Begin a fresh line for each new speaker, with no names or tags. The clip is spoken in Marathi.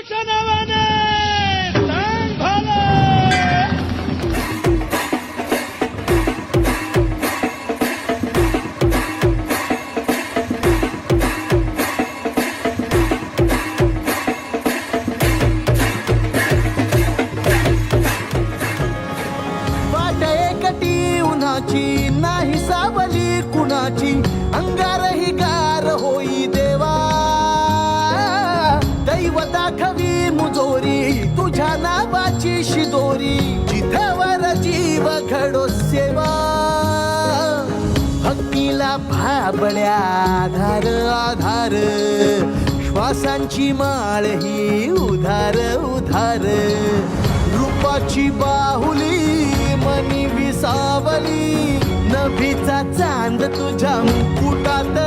देवाच्या नावाने सांग भले.
वाट एकटी उन्हाची नाही सावली कुणाची अंगारही गार होई देवा दैव दाखवी मुजोरी तुझ्या नावाची शिदोरी जिथवर जीव घडो सेवा भक्तीला भाबड्या आधार आधार श्वासांची माळ ही उधार उधार रूपाची बाहुली मनी विसावली नभीचा चांद तुझ्या मुकुटात